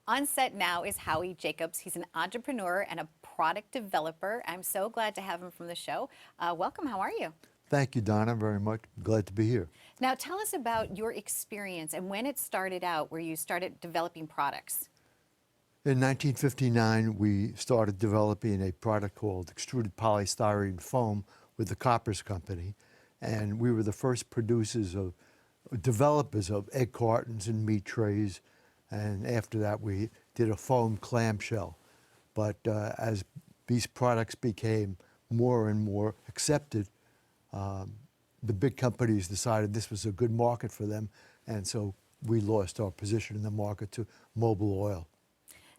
On set now is Howie Jacobs. He's an entrepreneur and a product developer. I'm so glad to have him from the show. Welcome, how are you? Thank you, Donna, very much. Glad to be here. Now tell us about your experience and when it started out where you started developing products. In 1959, we started developing a product called extruded polystyrene foam with the Koppers Company. And we were the first developers of egg cartons and meat trays. And after that, we did a foam clamshell. But as these products became more and more accepted, the big companies decided this was a good market for them. And so we lost our position in the market to Mobil Oil.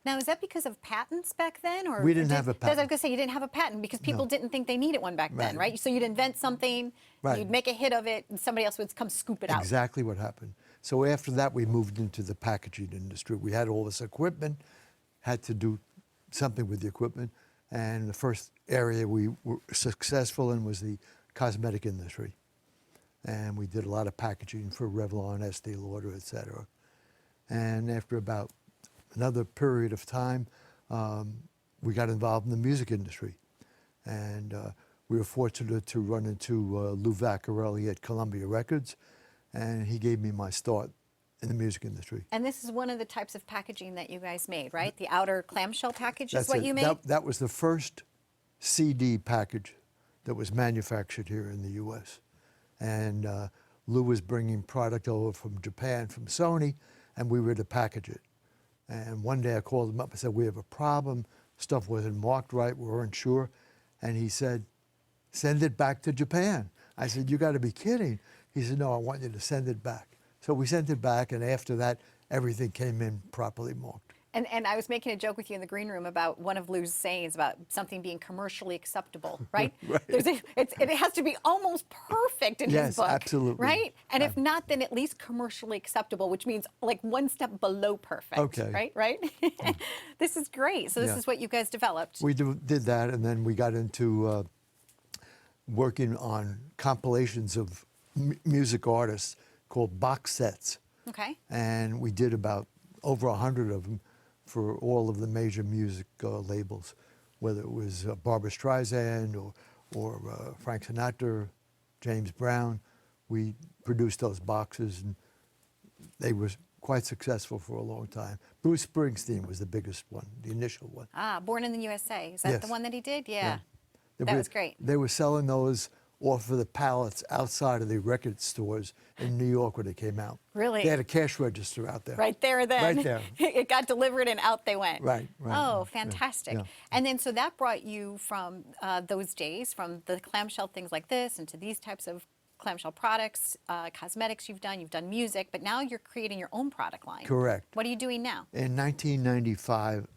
Now, is that because of patents back then? Or we didn't have a patent. I was going to say, you didn't have a patent because people didn't think they needed one back then, right? So you'd invent something, you'd make a hit of it, and somebody else would come scoop it out. Exactly what happened. So after that, we moved into the packaging industry. We had all this equipment, had to do something with the equipment, and the first area we were successful in was the cosmetic industry. And we did a lot of packaging for Revlon, Estee Lauder, et cetera. And after about another period of time, we got involved in the music industry. And we were fortunate to run into Lou Vaccarelli at Columbia Records, and he gave me my start in the music industry. And this is one of the types of packaging that you guys made, right? The outer clamshell package is That's what it. you made? That was the first CD package that was manufactured here in the U.S. And Lou was bringing product over from Japan, from Sony, and we were to package it. And one day I called him up and said, we have a problem. Stuff wasn't marked right. We weren't sure. And he said, send it back to Japan. I said, you got to be kidding. He said, no, I want you to send it back. So we sent it back, and after that, everything came in properly marked. And I was making a joke with you in the green room about one of Lou's sayings about something being commercially acceptable, right? Right. It has to be almost perfect in his book. Yes, absolutely. Right? And if not, then at least commercially acceptable, which means like one step below perfect. Okay. Right? This is great. So this is what you guys developed. We did that, and then we got into working on compilations of music artists called box sets. Okay. And we did about over 100 of them for all of the major music labels, whether it was Barbra Streisand or Frank Sinatra, James Brown. We produced those boxes, and they were quite successful for a long time. Bruce Springsteen was the biggest one, the initial one. Ah, Born in the USA. Is that the one that he did? Yeah. That was great. They were selling those off of the pallets outside of the record stores in New York when they came out. Really? They had a cash register out there. Right there then. Right there. It got delivered and out they went. Right. Oh, fantastic. Yeah. And then so that brought you from those days, from the clamshell things like this into these types of clamshell products, cosmetics you've done music, but now you're creating your own product line. Correct. What are you doing now? In 1995,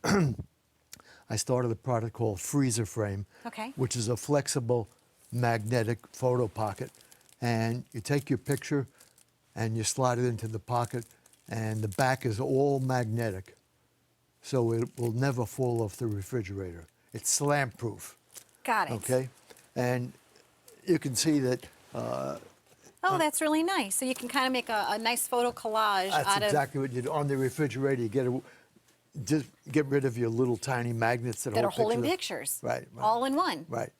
I started a product called Freez-A-Frame, which is a flexible magnetic photo pocket. And you take your picture and you slide it into the pocket, and the back is all magnetic. So it will never fall off the refrigerator. It's slam proof. Got it. Okay? And you can see that oh, that's really nice. So you can kind of make a nice photo collage that's out of... exactly what you do. On the refrigerator, you just get rid of your little tiny magnets that are holding pictures. Right. All in one. Right.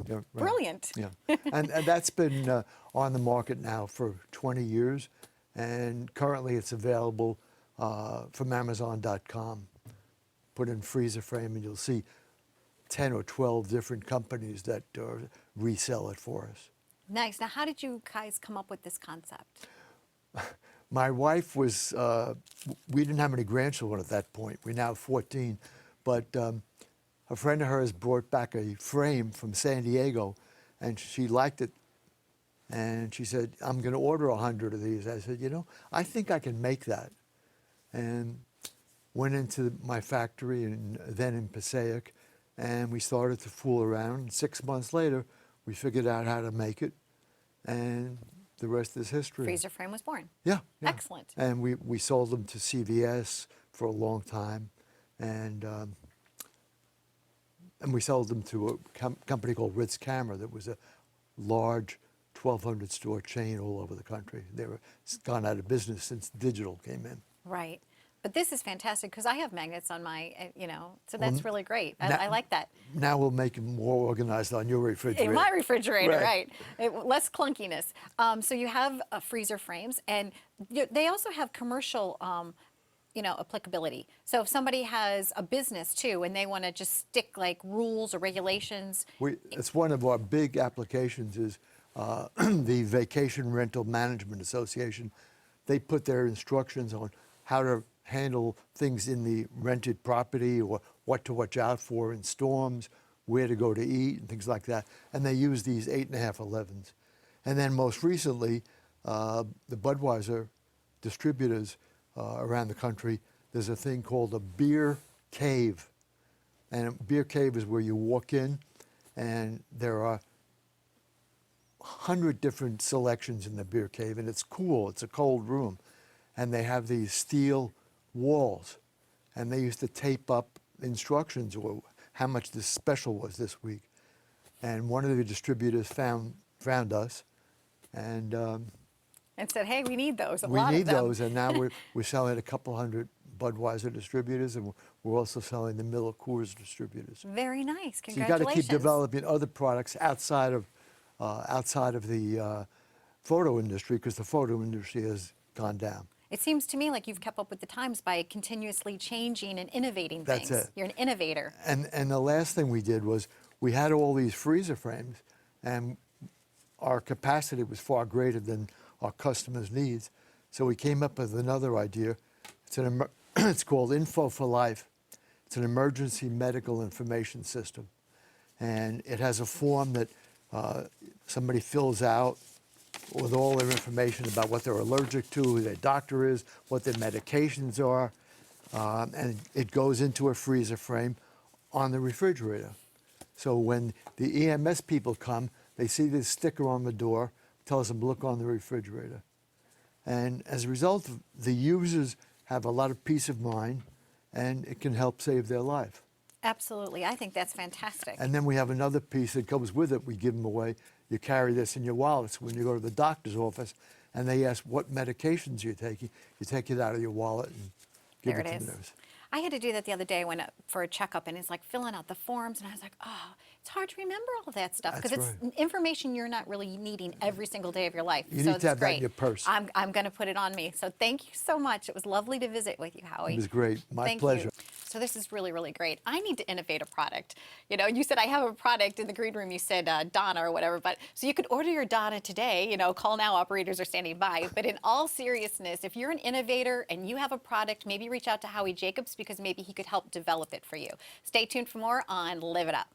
Yeah, right. Brilliant. Yeah. And that's been on the market now for 20 years, and currently it's available from Amazon.com. Put in Freez-A-Frame, and you'll see 10 or 12 different companies that resell it for us. Nice. Now, how did you guys come up with this concept? My wife was, we didn't have any grandchildren at that point. We now have 14. But a friend of hers brought back a frame from San Diego, and she liked it. And she said, I'm going to order 100 of these. I said, you know, I think I can make that. And went into my factory, and then in Passaic, and we started to fool around. And 6 months later, we figured out how to make it, and the rest is history. Freez-A-Frame was born. Yeah. Excellent. And we sold them to CVS for a long time, and we sold them to a company called Ritz Camera that was a large 1,200 store chain all over the country. They were gone out of business since digital came in. Right. But this is fantastic because I have magnets on my, so that's really great. now- I like that. Now we'll make it more organized on your refrigerator. In my refrigerator, Right. right. Less clunkiness. So you have freezer frames, and they also have commercial, applicability. So if somebody has a business too, and they want to just stick like rules or regulations, It's one of our big applications is the Vacation Rental Management Association. They put their instructions on how to handle things in the rented property or what to watch out for in storms, where to go to eat and things like that. And they use these 8.5 11s. And then most recently, the Budweiser distributors around the country, there's a thing called a beer cave. And a beer cave is where you walk in and there are 100 different selections in the beer cave, and it's cool. It's a cold room. And they have these steel walls, and they used to tape up instructions or how much this special was this week. And one of the distributors found us, and said, hey, we need those. we need those. And now we're selling a couple hundred Budweiser distributors, and we're also selling the Miller Coors distributors. Very nice. So you Congratulations. got to keep developing other products outside of the photo industry, because the photo industry has gone down. It seems to me like you've kept up with the times by continuously changing and innovating That's things. it. You're an innovator. And the last thing we did was we had all these freezer frames, and our capacity was far greater than our customers' needs. So we came up with another idea. It's called Info for Life. It's an emergency medical information system. And it has a form that somebody fills out with all their information about what they're allergic to, who their doctor is, what their medications are, and it goes into a freezer frame on the refrigerator. So when the EMS people come, they see this sticker on the door, tells them look on the refrigerator. And as a result, the users have a lot of peace of mind, and it can help save their life. Absolutely. I think that's fantastic. And then we have another piece that comes with it. We give them away. You carry this in your wallet. So when you go to the doctor's office and they ask what medications you're taking, you take it out of your wallet and give There it it to is. the nurse. I had to do that the other day. I went up for a checkup, and it's like filling out the forms, and I was like, oh, it's hard to remember all that stuff because That's it's information you're not really needing every single day of your life. You so need it's to have that great. in your purse. I'm going to put it on me. So thank you so much. It was lovely to visit with you, Howie. It was great. My Thank pleasure. You. So this is really, really great. I need to innovate a product. You said I have a product in the green room. You said Donna or whatever. But so you could order your Donna today. Call now. Operators are standing by. But in all seriousness, if you're an innovator and you have a product, maybe reach out to Howie Jacobs because maybe he could help develop it for you. Stay tuned for more on Live It Up.